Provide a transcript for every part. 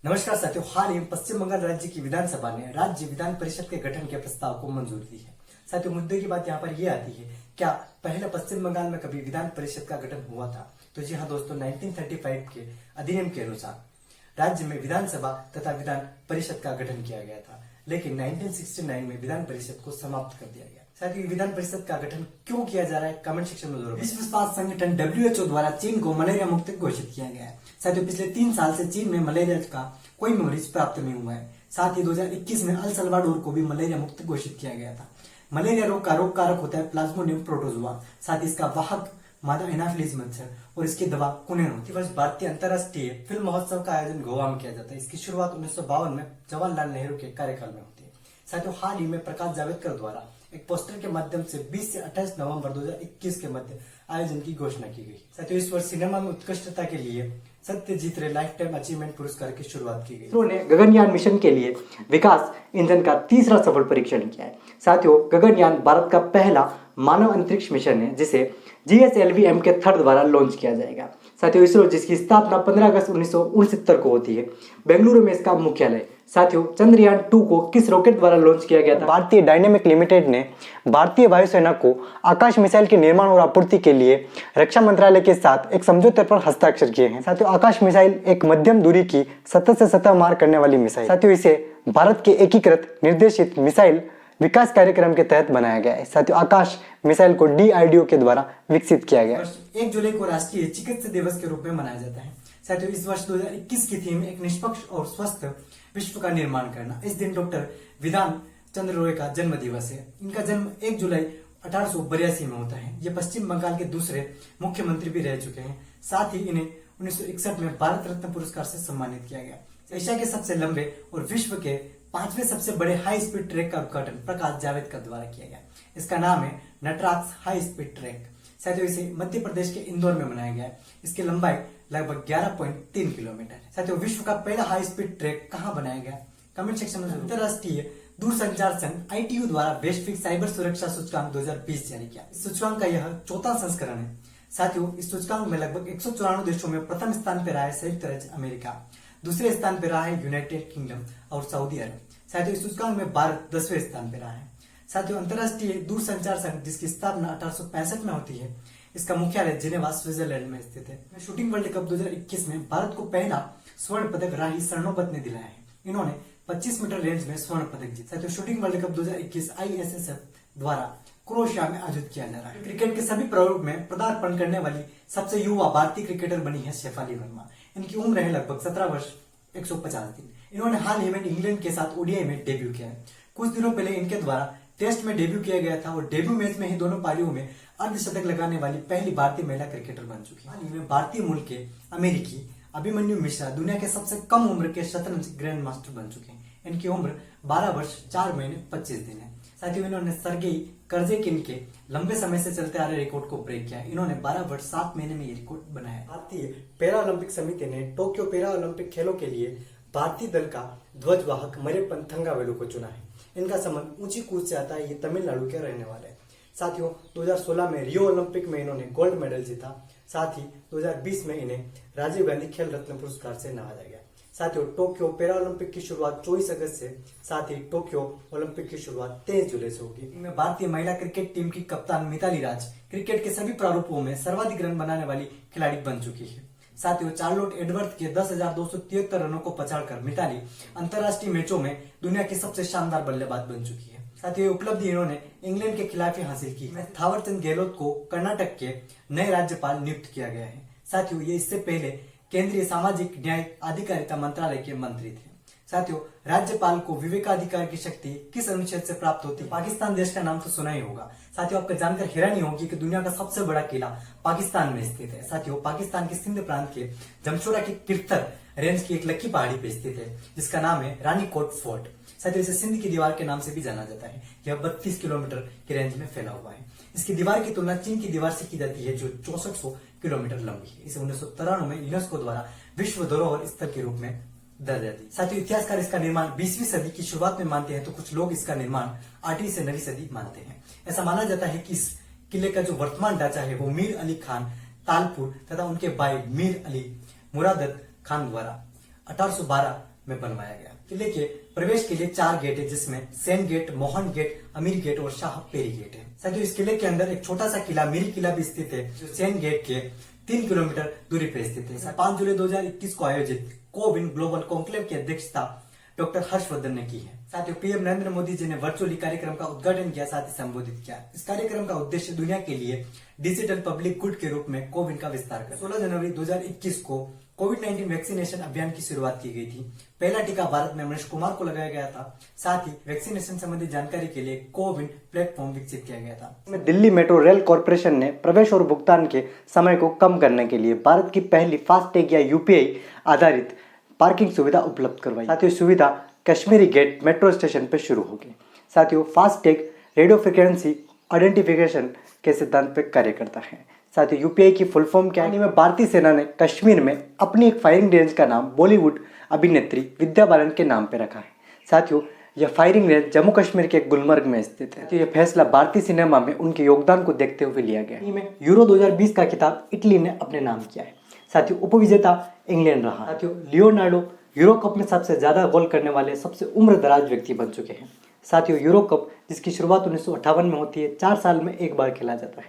नमस्कार साथियों, हाल ही में पश्चिम बंगाल राज्य की विधानसभा ने राज्य विधान परिषद के गठन के प्रस्ताव को मंजूरी दी है। साथियों, मुद्दे की बात यहाँ पर यह आती है, क्या पहले पश्चिम बंगाल में कभी विधान परिषद का गठन हुआ था? तो जी हाँ दोस्तों, 1935 के अधिनियम के अनुसार राज्य में विधानसभा तथा विधान परिषद का गठन किया गया था, लेकिन 1969 में विधान परिषद को समाप्त कर दिया गया। साथियों, विधान परिषद का गठन क्यों किया जा रहा है, कमेंट सेक्शन में जरूर। विश्व स्वास्थ्य संगठन WHO द्वारा चीन को मलेरिया मुक्त घोषित किया गया है। साथियों, पिछले 3 साल से चीन में मलेरिया का कोई मरीज प्राप्त नहीं हुआ है। साथ ही 2021 में अल सल्वाडोर को भी मलेरिया मुक्त घोषित किया गया था। मलेरिया रोग का रोग कारक होता है प्लाज्मोडियम प्रोटोजुआ, साथ ही इसका वाहक मादा एनाफिलीज मच्छर और इसकी दवा कुनेन होती है। भारतीय अंतर्राष्ट्रीय फिल्म महोत्सव का आयोजन गोवा में किया जाता है। इसकी शुरुआत 1952 में जवाहरलाल नेहरू के कार्यकाल में होती है। साथियों, हाल ही में प्रकाश जावड़ेकर द्वारा एक पोस्टर के माध्यम से 20 से 28 नवंबर 2021 के मध्य आयोजन की घोषणा की गई। साथियों, इस वर्ष सिनेमा में उत्कृष्टता के लिए सत्यजीत रे लाइफ टाइम अचीवमेंट पुरस्कार की शुरुआत की गई। इसरो ने गगनयान मिशन के लिए विकास इंजन का तीसरा सफल परीक्षण किया है। साथियों, गगनयान भारत का पहला मानव अंतरिक्ष मिशन है, जिसे GSLV M3 द्वारा लॉन्च किया जाएगा। साथियों, इसरो जिसकी स्थापना 15 अगस्त 1969 को होती है, बेंगलुरु में इसका मुख्यालय। साथियों, चंद्रयान 2 को किस रॉकेट द्वारा लॉन्च किया गया था? भारतीय डायनेमिक लिमिटेड ने भारतीय वायुसेना को आकाश मिसाइल के निर्माण और आपूर्ति के लिए रक्षा मंत्रालय के साथ एक समझौते पर हस्ताक्षर किए हैं। साथियों, आकाश मिसाइल एक मध्यम दूरी की सतह से सतह मार करने वाली मिसाइल। साथियों, इसे भारत के एकीकृत निर्देशित मिसाइल विकास कार्यक्रम के तहत बनाया गया है। साथियों, आकाश मिसाइल को DRDO के द्वारा विकसित किया गया है। 1 जुलाई को राष्ट्रीय चिकित्सा दिवस के रूप में मनाया जाता है। साथियों, इस वर्ष 2021 की थीम एक निष्पक्ष और स्वस्थ विश्व का निर्माण करना। इस दिन डॉक्टर विधान चंद्र रॉय का जन्म दिवस है। इनका जन्म 1 जुलाई 1882 में होता है। ये पश्चिम बंगाल के दूसरे मुख्यमंत्री भी रह चुके हैं। साथ ही इन्हें 1961 में भारत रत्न पुरस्कार से सम्मानित किया गया। एशिया के सबसे लंबे और विश्व के 5वें सबसे बड़े हाई स्पीड ट्रैक का उद्घाटन प्रकाश जावड़ेकर द्वारा किया गया। इसका नाम है नटराज हाई स्पीड ट्रैक। साथियों, इसे मध्य प्रदेश के इंदौर में बनाया गया है। इसकी लंबाई लगभग 11.3 किलोमीटर है। साथियों, विश्व का पहला हाई स्पीड ट्रैक कहाँ बनाया गया, कमेंट सेक्शन में। अंतरराष्ट्रीय दूरसंचार संघ ITU द्वारा वैश्विक साइबर सुरक्षा सूचकांक 2020 जारी किया। इस सूचकांक का यह 4था संस्करण है। साथियों, इस सूचकांक में लगभग 194 देशों में प्रथम स्थान पर रहा है संयुक्त राज्य अमेरिका, दूसरे स्थान पर रहा है यूनाइटेड किंगडम और सऊदी अरब। साथियों, इस सूचकांक में भारत 10वें स्थान पर रहा है। साथियों, अंतरराष्ट्रीय दूरसंचार संघ, जिसकी स्थापना 1865 में होती है, इसका मुख्यालय जिनेवा स्विट्जरलैंड में स्थित है। शूटिंग वर्ल्ड कप 2021 में भारत को पहला स्वर्ण पदक राही सरनोबत ने दिलाया है। इन्होंने 25 मीटर रेंज में स्वर्ण पदक जीता। साथियों, शूटिंग वर्ल्ड कप 2021 ISSF द्वारा क्रोएशिया में आयोजित किया जा रहा है। क्रिकेट के सभी प्रारूप में पदार्पण करने वाली सबसे युवा भारतीय क्रिकेटर बनी है शेफाली वर्मा। इनकी उम्र है लगभग 17 वर्ष 150 दिन। इन्होंने हाल ही में इंग्लैंड के साथ ODI में डेब्यू किया है। कुछ दिनों पहले इनके द्वारा टेस्ट में डेब्यू किया गया था और डेब्यू मैच में ही दोनों पारियों में अर्धशतक लगाने वाली पहली भारतीय महिला क्रिकेटर बन चुकी है। हाल ही में भारतीय मूल के अमेरिकी अभिमन्यु मिश्रा दुनिया के सबसे कम उम्र के शतरंज ग्रैंड मास्टर बन चुके हैं। इनकी उम्र 12 वर्ष 4 महीने 25 दिन है। साथियों, इन्होंने सर्गेई कर्जेकिन के लंबे समय से चलते आ रहे रिकॉर्ड को ब्रेक किया। इन्होंने 12 वर्ष 7 महीने में ये रिकॉर्ड बनाया। भारतीय पैरा ओलंपिक समिति ने टोक्यो पैरा ओलंपिक खेलों के लिए भारतीय दल का ध्वजवाहक मरियप्पन थंगावेलु को चुना है। इनका संबंध ऊंची कूद से आता है। ये तमिलनाडु के रहने वाले हैं। साथियों, 2016 में रियो ओलंपिक में इन्होंने गोल्ड मेडल जीता। साथ ही 2020 में इन्हें राजीव गांधी खेल रत्न पुरस्कार से नवाजा गया। साथियों, टोक्यो पैरा ओलंपिक की शुरुआत 24 अगस्त से, साथ ही टोक्यो ओलंपिक की शुरुआत 23 जुलाई से होगी। इनमें भारतीय महिला क्रिकेट टीम की कप्तान मिताली राज क्रिकेट के सभी प्रारूपों में सर्वाधिक रन बनाने वाली खिलाड़ी बन चुकी है। साथियों, चार्लोट एडवर्थ के 10,273 रनों को पछाड़कर मिताली अंतरराष्ट्रीय मैचों में दुनिया की सबसे शानदार बल्लेबाज बन चुकी है। साथियों, उपलब्धि इन्होंने इंग्लैंड के खिलाफ ही हासिल की है। थावरचंद गहलोत को कर्नाटक के नए राज्यपाल नियुक्त किया गया है। साथियों, ये इससे पहले केंद्रीय सामाजिक न्याय अधिकारिता मंत्रालय के मंत्री थे। साथियों, राज्यपाल को विवेकाधिकार की शक्ति किस अनुच्छेद से प्राप्त होती है? पाकिस्तान देश का नाम तो सुना ही होगा। साथियों, आपको जानकर हैरानी होगी कि दुनिया का सबसे बड़ा किला पाकिस्तान में स्थित है। साथियों, पाकिस्तान के सिंध प्रांत के जमशोरा की किरथर रेंज की एक लकी पहाड़ी पे स्थित है, जिसका नाम है रानी कोट फोर्ट। साथियों, इसे सिंध की दीवार के नाम से भी जाना जाता है। यह 32 किलोमीटर की रेंज में फैला हुआ है। इसकी दीवार की तुलना चीन की दीवार से की जाती है, जो 6400 किलोमीटर लंबी है। इसे 1993 में यूनेस्को द्वारा विश्व धरोहर स्थल के रूप में दर्जा दी। साथियों, इतिहासकार इसका निर्माण 20वीं सदी की शुरुआत में मानते हैं, तो कुछ लोग इसका निर्माण 8वीं से 9वीं सदी मानते हैं। ऐसा माना जाता है कि इस किले का जो वर्तमान ढांचा है वो मीर अली खान तालपुर तथा उनके भाई मीर अली मुरादत खान द्वारा 1812 में बनवाया गया। किले के प्रवेश के लिए 4 गेट है, जिसमें सेन गेट, मोहन गेट, अमीर गेट और शाह पेरी गेट है। साथियों, इस किले के अंदर एक छोटा सा किला मीरी किला भी स्थित है, जो सेन गेट के 3 किलोमीटर दूरी पर स्थित है। 5 जुलाई 2021 को आयोजित कोविन ग्लोबल कॉन्क्लेव की अध्यक्षता डॉक्टर हर्षवर्धन ने की है। साथियों, पीएम नरेंद्र मोदी जी ने वर्चुअली कार्यक्रम का उद्घाटन किया, साथ ही संबोधित किया। इस कार्यक्रम का उद्देश्य दुनिया के लिए डिजिटल पब्लिक गुड के रूप में कोविन का विस्तार कर। 16 जनवरी 2021 को कोविड-19 वैक्सीनेशन अभियान की शुरुआत की गई थी। पहला टीका भारत में मनीष कुमार को लगाया गया था। साथ ही वैक्सीनेशन संबंधी जानकारी के लिए कोविन प्लेटफॉर्म विकसित किया गया था। दिल्ली मेट्रो रेल कॉरपोरेशन ने प्रवेश और भुगतान के समय को कम करने के लिए भारत की पहली फास्टैग या यूपीआई आधारित पार्किंग सुविधा उपलब्ध करवाई। साथियों, सुविधा कश्मीरी गेट मेट्रो स्टेशन पर शुरू होगी। साथियों, फास्टैग रेडियो फ्रिक्वेंसी आइडेंटिफिकेशन के सिद्धांत पर कार्य करता है। साथियों, यूपीआई की फुल फॉर्म क्या है? भारतीय सेना ने कश्मीर में अपनी एक फायरिंग रेंज का नाम बॉलीवुड अभिनेत्री विद्या बालन के नाम पे रखा है। साथियों, यह फायरिंग रेंज जम्मू कश्मीर के गुलमर्ग में स्थित है। यह फैसला भारतीय सिनेमा में उनके योगदान को देखते हुए लिया गया है। यूरो 2020 का खिताब इटली ने अपने नाम किया है। साथियों, उपविजेता इंग्लैंड रहा। साथियों, लियोनार्डो यूरो कप में सबसे ज्यादा गोल करने वाले सबसे उम्रदराज व्यक्ति बन चुके हैं। साथियों, यूरो कप जिसकी शुरुआत 1958 में होती है, 4 साल में एक बार खेला जाता है।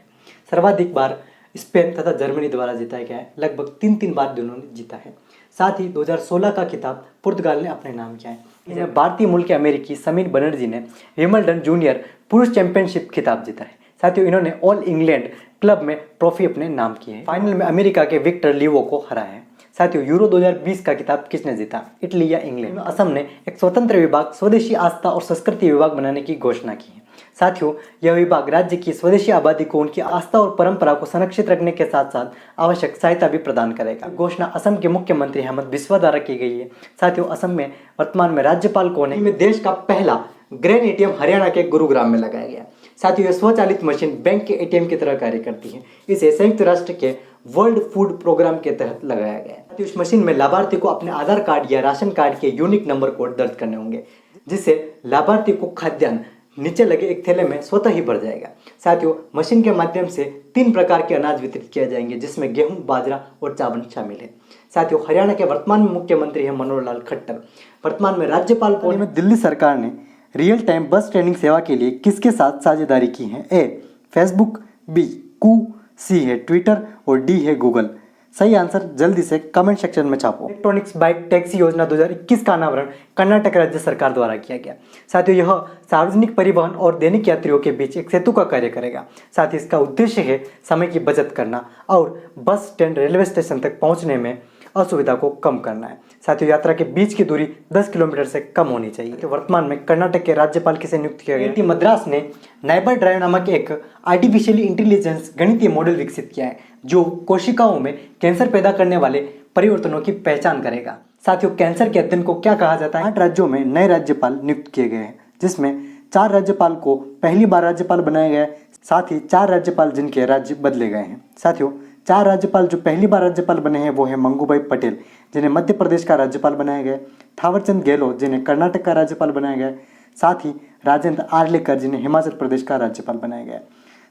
सर्वाधिक बार स्पेन तथा जर्मनी द्वारा जीता गया है, लगभग 3 बार दोनों ने जीता है। साथ ही 2016 का खिताब पुर्तगाल ने अपने नाम किया है। इन्हें भारतीय मूल के अमेरिकी समीर बनर्जी ने विंबलडन जूनियर पुरुष चैंपियनशिप खिताब जीता है। साथियों, इन्होंने ऑल इंग्लैंड क्लब में ट्रॉफी अपने नाम की है। फाइनल में अमेरिका के विक्टर लिवो को हराया है। साथियों, यूरो 2020 का खिताब किसने जीता, इटली या इंग्लैंड? असम ने एक स्वतंत्र विभाग स्वदेशी आस्था और संस्कृति विभाग बनाने की घोषणा की है। साथियों, यह विभाग राज्य की स्वदेशी आबादी को उनकी आस्था और परंपरा को संरक्षित रखने के साथ साथ आवश्यक सहायता भी प्रदान करेगा। घोषणा असम के मुख्यमंत्री हेमंत बिस्वा द्वारा की गई है। साथियों, असम में वर्तमान में राज्यपाल कौन है? देश का पहला ग्रेन एटीएम हरियाणा के गुरुग्राम में लगाया गया। साथियों, यह स्वचालित मशीन बैंक के एटीएम की तरह कार्य करती है। इसे संयुक्त राष्ट्र के वर्ल्ड फूड प्रोग्राम के तहत लगाया गया है। इस मशीन में लाभार्थी को अपने आधार कार्ड या राशन कार्ड के यूनिक नंबर कोड दर्ज करने होंगे, जिससे लाभार्थी को खाद्यान्न नीचे लगे एक थैले में स्वतः ही भर जाएगा। साथियों, मशीन के माध्यम से 3 प्रकार के अनाज वितरित किए जाएंगे, जिसमें गेहूं, बाजरा और चावल शामिल है। साथियों, हरियाणा के वर्तमान में मुख्यमंत्री है मनोहर लाल खट्टर। वर्तमान में राज्यपाल कौन है? दिल्ली सरकार ने रियल टाइम बस ट्रेनिंग सेवा के लिए किसके साथ साझेदारी की है? ए फेसबुक, बी कू, सी है ट्विटर और डी है गूगल। सही आंसर जल्दी से कमेंट सेक्शन में छापो। इलेक्ट्रॉनिक्स बाइक टैक्सी योजना 2021 का अनावरण कर्नाटक राज्य सरकार द्वारा किया गया। साथियों, यह सार्वजनिक परिवहन और दैनिक यात्रियों के बीच एक सेतु का कार्य करेगा। साथ ही इसका उद्देश्य है समय की बचत करना और बस स्टैंड, रेलवे स्टेशन तक पहुंचने में असुविधा को कम करना है। साथियों, यात्रा के बीच की दूरी 10 किलोमीटर से कम होनी चाहिए। तो वर्तमान में कर्नाटक के राज्यपाल किसे नियुक्त किया गया? IIT मद्रास ने नाइबर ड्राइव नामक एक आर्टिफिशियली इंटेलिजेंस गणितीय मॉडल विकसित किया है, जो कोशिकाओं में कैंसर पैदा करने वाले परिवर्तनों की पहचान करेगा। साथियों, कैंसर के अध्ययन को क्या कहा जाता है? 8 राज्यों में नए राज्यपाल नियुक्त किए गए हैं, जिसमें 4 राज्यपाल को पहली बार राज्यपाल बनाया गया है। साथ ही 4 राज्यपाल जिनके राज्य बदले गए हैं। साथियों, 4 राज्यपाल जो पहली बार राज्यपाल बने हैं वो है मंगूभाई पटेल, जिन्हें मध्य प्रदेश का राज्यपाल बनाया गया, थावरचंद गहलोत जिन्हें कर्नाटक का राज्यपाल बनाया गया, साथ ही राजेंद्र आर्लेकर जिन्हें हिमाचल प्रदेश का राज्यपाल बनाया गया।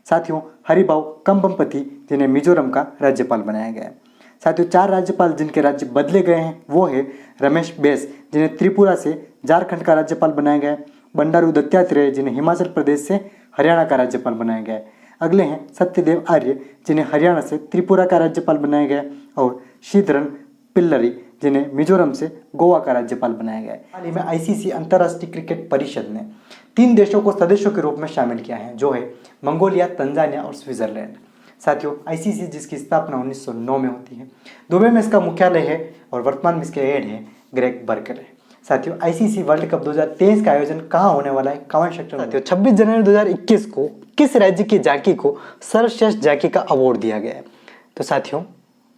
साथियों, हरिभाऊ कंबमपति जिन्हें मिजोरम का राज्यपाल बनाया गया। साथियों, 4 राज्यपाल जिनके राज्य बदले गए हैं वो है रमेश बैस जिन्हें त्रिपुरा से झारखंड का राज्यपाल बनाया गया, बंडारू दत्तात्रेय जिन्हें हिमाचल प्रदेश से हरियाणा का राज्यपाल बनाया गया। अगले हैं सत्यदेव आर्य जिन्हें हरियाणा से त्रिपुरा का राज्यपाल बनाया गया और श्रीधरन पिल्लरी जिन्हें मिजोरम से गोवा का राज्यपाल बनाया गया। हाल ही में आईसीसी अंतर्राष्ट्रीय क्रिकेट परिषद ने 3 देशों को सदस्यों के रूप में शामिल किया है, जो है मंगोलिया, तंजानिया और स्विट्जरलैंड। साथियों, आईसीसी जिसकी स्थापना 1909 में होती है, दुबई में इसका मुख्यालय है और वर्तमान में इसके हेड है ग्रेग बर्कले। साथियों, आईसीसी वर्ल्ड कप 2023 का आयोजन कहाँ होने वाला है? कमेंट सेक्शन में। साथियों, 26 जनवरी 2021 को किस राज्य की झांकी को सर्वश्रेष्ठ झांकी का अवार्ड दिया गया है? तो साथियों,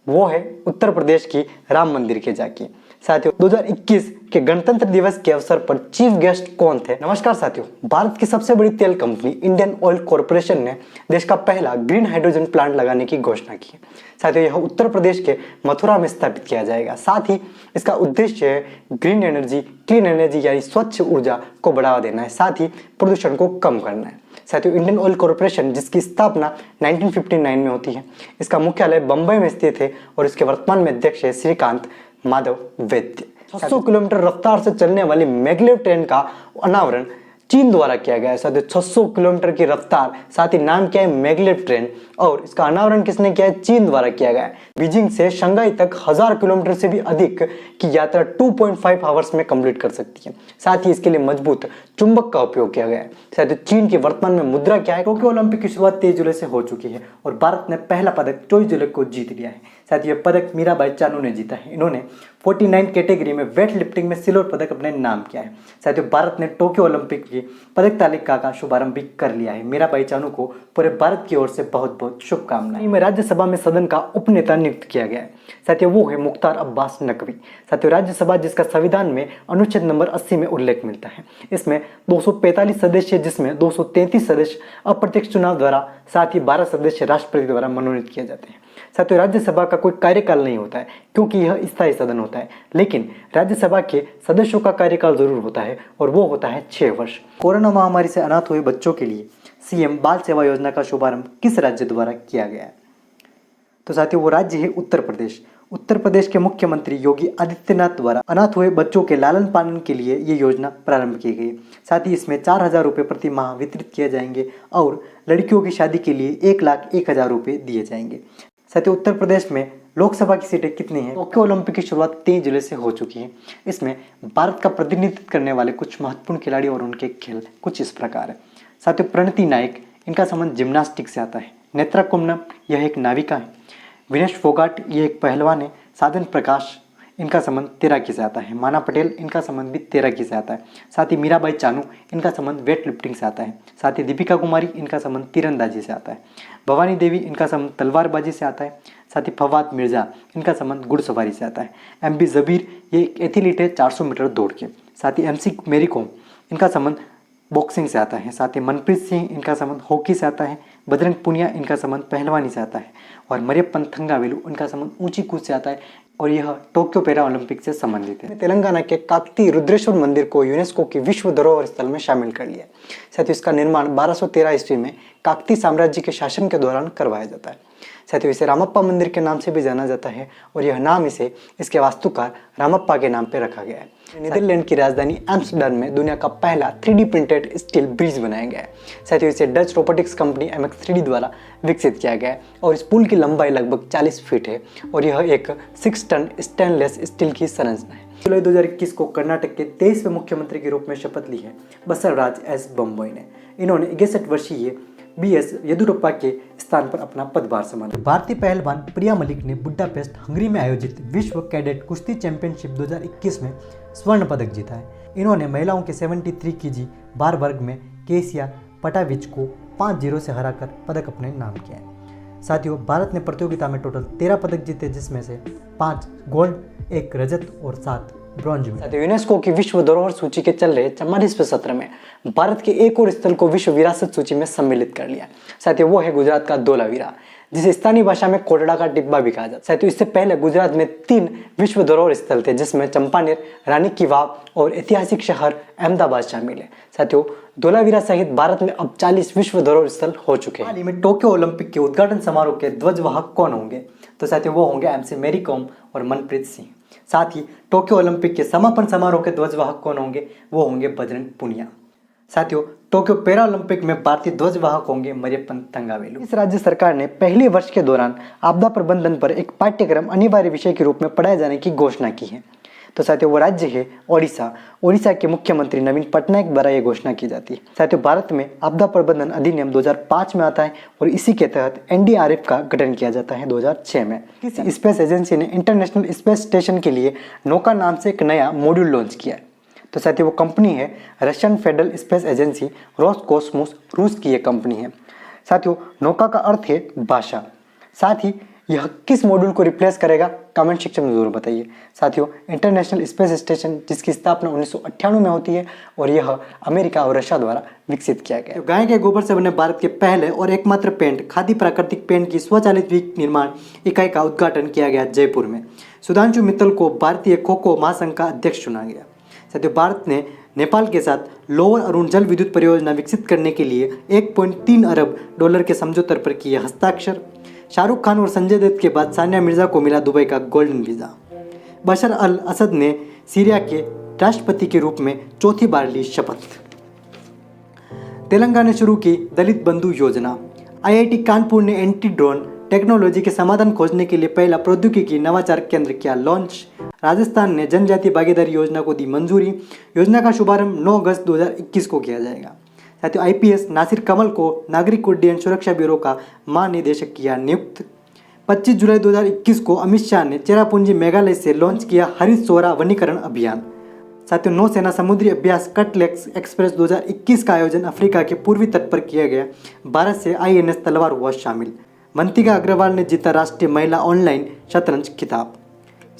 वो है उत्तर प्रदेश की राम मंदिर की झांकी। साथियों, 2021 के गणतंत्र दिवस के अवसर पर चीफ गेस्ट कौन थे? नमस्कार साथियों, भारत की सबसे बड़ी तेल कंपनी इंडियन ऑयल कॉर्पोरेशन ने देश का पहला ग्रीन हाइड्रोजन प्लांट लगाने की घोषणा की है। साथियों, यह उत्तर प्रदेश के मथुरा में स्थापित किया जाएगा। साथ ही इसका उद्देश्य है ग्रीन एनर्जी, क्लीन एनर्जी यानी स्वच्छ ऊर्जा को बढ़ावा देना है, साथ ही प्रदूषण को कम करना है। साथियों, इंडियन ऑयल कॉर्पोरेशन जिसकी स्थापना 1959 में होती है, इसका मुख्यालय बंबई में स्थित है और इसके वर्तमान में अध्यक्ष है श्रीकांत माधव वैद्य। 600 किलोमीटर रफ्तार से चलने वाली मैग्लेव ट्रेन का अनावरण चीन द्वारा किया गया है। साथ ही 600 किलोमीटर की रफ्तार, साथ ही नाम क्या है मैग्लेव ट्रेन, और इसका अनावरण किसने किया है? चीन द्वारा किया गया है। बीजिंग से शंघाई तक 1000 किलोमीटर से भी अधिक की यात्रा 2.5 आवर्स में कंप्लीट कर सकती है। साथ ही इसके लिए मजबूत चुंबक का उपयोग किया गया है। साथ ही चीन की वर्तमान में मुद्रा क्या है? टोक्यो ओलंपिक की शुरुआत 23 जुलाई से हो चुकी है और भारत ने पहला पदक 24 जुलाई को जीत लिया है। साथ ही यह पदक मीराबाई चानू ने जीता है। इन्होंने 49 कैटेगरी में वेट लिफ्टिंग में सिल्वर पदक अपने नाम किया है। साथ ही भारत ने टोक्यो ओलंपिक की पदक तालिका का शुभारंभ भी कर लिया है। मीराबाई चानू को पूरे भारत की ओर से बहुत बहुत शुभकामनाएं। में राज्यसभा में सदन का उपनेता नियुक्त किया गया है। साथ ही वो है मुख्तार अब्बास नकवी। साथ ही राज्यसभा जिसका संविधान में अनुच्छेद नंबर 80 में उल्लेख मिलता है, इसमें 245 सदस्य, जिसमें 233 सदस्य अप्रत्यक्ष चुनाव द्वारा, साथ ही 12 सदस्य राष्ट्रपति द्वारा मनोनीत किए जाते हैं। साथ ही राज्यसभा का कोई कार्यकाल नहीं होता है क्योंकि यह स्थायी सदन होता है, लेकिन राज्यसभा के सदस्यों का कार्यकाल जरूर होता है और वो होता है 6 वर्ष। कोरोना महामारी से अनाथ हुए बच्चों के लिए सीएम बाल सेवा योजना का शुभारंभ किस राज्य द्वारा किया गया है? तो साथियों वो राज्य है उत्तर प्रदेश। उत्तर प्रदेश के मुख्यमंत्री योगी आदित्यनाथ द्वारा अनाथ हुए बच्चों के लालन पालन के लिए ये योजना प्रारंभ की गई। साथ ही इसमें 4000 रुपये प्रति माह वितरित किए जाएंगे और लड़कियों की शादी के लिए 1,01,000 रुपये दिए जाएंगे। साथ ही उत्तर प्रदेश में लोकसभा की सीटें कितनी हैं? टोक्यो ओलंपिक की शुरुआत 23 जुलाई से हो चुकी है। इसमें भारत का प्रतिनिधित्व करने वाले कुछ महत्वपूर्ण खिलाड़ी और उनके खेल कुछ इस प्रकार है। साथ ही प्रणति नायक, इनका संबंध जिम्नास्टिक से आता है। नेत्रा कुम्नम, यह एक नाविका है। विनेश फोगाट, ये एक पहलवान है। साधन प्रकाश, इनका संबंध तैराकी से आता है। माना पटेल, इनका संबंध भी तैराकी से आता है। साथ ही मीराबाई चानू, इनका संबंध वेट लिफ्टिंग से आता है। साथ ही दीपिका कुमारी, इनका संबंध तीरंदाजी से आता है। भवानी देवी, इनका संबंध तलवारबाजी से आता है। साथ ही फवाद मिर्जा, इनका संबंध घुड़सवारी से आता है। एमबी जबीर, ये एक एथलीट है 400 मीटर दौड़ के। साथ ही एमसी मैरी कॉम, इनका संबंध बॉक्सिंग से आता है। साथ ही मनप्रीत सिंह, इनका संबंध हॉकी से आता है। बजरंग पुनिया, इनका संबंध पहलवानी से आता है। और मरियप्पन थंगावेलु, इनका संबंध ऊंची कूद से आता है और यह टोक्यो पैरा ओलंपिक से संबंधित है। तेलंगाना के काकती रुद्रेश्वर मंदिर को यूनेस्को की विश्व धरोहर स्थल में शामिल कर लिया। साथ ही इसका निर्माण 1213 ईस्वी में काकती साम्राज्य के शासन के दौरान करवाया जाता है। साथ ही इसे रामप्पा मंदिर के नाम से भी जाना जाता है और यह नाम इसे इसके वास्तुकार रामप्पा के नाम पर रखा गया है। नीदरलैंड की राजधानी एम्स्टर्डम में दुनिया का पहला 3D प्रिंटेड स्टील ब्रिज बनाया गया है। साथ ही इसे डच रोबोटिक्स कंपनी MX3D द्वारा विकसित किया गया है और इस पुल की लंबाई लगभग 40 फीट है और यह एक 6 टन स्टेनलेस स्टील की संरचना है। जुलाई 2021 को कर्नाटक के 23वें मुख्यमंत्री के रूप में शपथ ली है बसवराज एस बोम्मई ने। इन्होंने 61 वर्षीय BS येदियुरप्पा के स्थान पर अपना पदभार संभाला। भारतीय पहलवान प्रिया मलिक ने बुडापेस्ट हंगरी में आयोजित विश्व कैडेट कुश्ती चैंपियनशिप 2021 में स्वर्ण पदक जीता है। इन्होंने महिलाओं के 73 kg बार वर्ग में केसिया पटाविच को 5-0 से हराकर पदक अपने नाम किया है। साथियों भारत ने प्रतियोगिता में टोटल 13 पदक जीते, जिसमें से 5 गोल्ड, 1 रजत और 7 ब्रॉन्ज में। यूनेस्को की विश्व धरोहर सूची के चल रहे 44वें सत्र में भारत के एक और स्थल को विश्व विरासत सूची में सम्मिलित कर लिया। साथ ही वो है गुजरात का धोलावीरा, जिसे स्थानीय भाषा में कोटड़ा का टिब्बा भी कहा जाता है। साथ ही इससे पहले गुजरात में 3 विश्व धरोहर स्थल थे, जिसमें चंपानेर, रानी की वाव और ऐतिहासिक शहर अहमदाबाद शामिल है। साथियों धोलावीरा सहित भारत में अब 40 विश्व धरोहर स्थल हो चुके हैं। हाल ही में टोक्यो ओलंपिक के उद्घाटन समारोह के ध्वजवाहक कौन होंगे? तो साथियों वो होंगे MC मैरी कॉम और मनप्रीत सिंह। साथ ही टोक्यो ओलंपिक के समापन समारोह के ध्वजवाहक कौन होंगे? वो होंगे बजरंग पुनिया। साथियों टोक्यो पैरा ओलंपिक में भारतीय ध्वजवाहक होंगे मरियप्पन थंगावेलु। इस राज्य सरकार ने पहले वर्ष के दौरान आपदा प्रबंधन पर एक पाठ्यक्रम अनिवार्य विषय के रूप में पढ़ाए जाने की घोषणा की है। तो साथियों वो राज्य है ओडिशा। ओडिशा के मुख्यमंत्री नवीन पटनायक द्वारा ये घोषणा की जाती है। साथियों भारत में आपदा प्रबंधन अधिनियम 2005 में आता है और इसी के तहत NDRF का गठन किया जाता है 2006 में। किसी स्पेस एजेंसी ने इंटरनेशनल स्पेस स्टेशन के लिए नौका नाम से एक नया मॉड्यूल लॉन्च किया है। तो साथियों वो कंपनी है रशियन फेडरल स्पेस एजेंसी रोसकोस्मोस, रूस की ये कंपनी है। साथियों नौका का अर्थ है भाषा। साथ ही यह किस मॉड्यूल को रिप्लेस करेगा? कमेंट सेक्शन में जरूर बताइए। साथियों इंटरनेशनल स्पेस स्टेशन जिसकी स्थापना 1998 में होती है और यह अमेरिका और रशिया द्वारा विकसित किया गया। गाय के गोबर से बने भारत के पहले और एकमात्र पेंट खादी प्राकृतिक पेंट की स्वचालित निर्माण इकाई का उद्घाटन किया गया जयपुर में। सुधांशु मित्तल को भारतीय खो खो महासंघ का अध्यक्ष चुना गया। साथियों भारत ने नेपाल के साथ लोअर अरुण जल विद्युत परियोजना विकसित करने के लिए 1.3 अरब डॉलर के समझौते पर किए हस्ताक्षर। शाहरुख खान और संजय दत्त के बाद सानिया मिर्जा को मिला दुबई का गोल्डन वीजा। बशर अल असद ने सीरिया के राष्ट्रपति के रूप में चौथी बार ली शपथ। तेलंगाना ने शुरू की दलित बंधु योजना। आईआईटी कानपुर ने एंटी ड्रोन टेक्नोलॉजी के समाधान खोजने के लिए पहला प्रौद्योगिकी नवाचार केंद्र किया लॉन्च। राजस्थान ने जनजातीय भागीदारी योजना को दी मंजूरी। योजना का शुभारंभ 9 अगस्त 2021 को किया जाएगा। साथियों, आईपीएस नासिर कमल को नागरिक उड्डयन सुरक्षा ब्यूरो का महानिदेशक किया नियुक्त। 25 जुलाई 2021 को अमित शाह ने चेरापूंजी मेघालय से लॉन्च किया हरित सोहरा वनीकरण अभियान। साथियों, नौसेना समुद्री अभ्यास कटलेक्स एक्सप्रेस 2021 का आयोजन अफ्रीका के पूर्वी तट पर किया गया। भारत से आईएनएस तलवार हुआ शामिल। मंतिका अग्रवाल ने जीता राष्ट्रीय महिला ऑनलाइन शतरंज खिताब।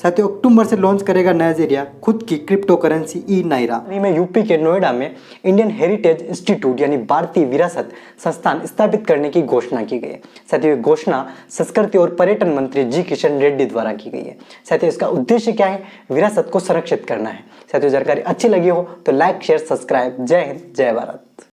साथियों, अक्टूबर से लॉन्च करेगा नाइजीरिया खुद की क्रिप्टो करेंसी ई नायरा। में यूपी के नोएडा में इंडियन हेरिटेज इंस्टीट्यूट यानी भारतीय विरासत संस्थान स्थापित करने की घोषणा की गई है। साथियों, ये घोषणा संस्कृति और पर्यटन मंत्री जी किशन रेड्डी द्वारा की गई है। साथियों, इसका उद्देश्य क्या है? विरासत को संरक्षित करना है। साथियों, जानकारी अच्छी लगी हो तो लाइक शेयर सब्सक्राइब। जय हिंद, जय भारत।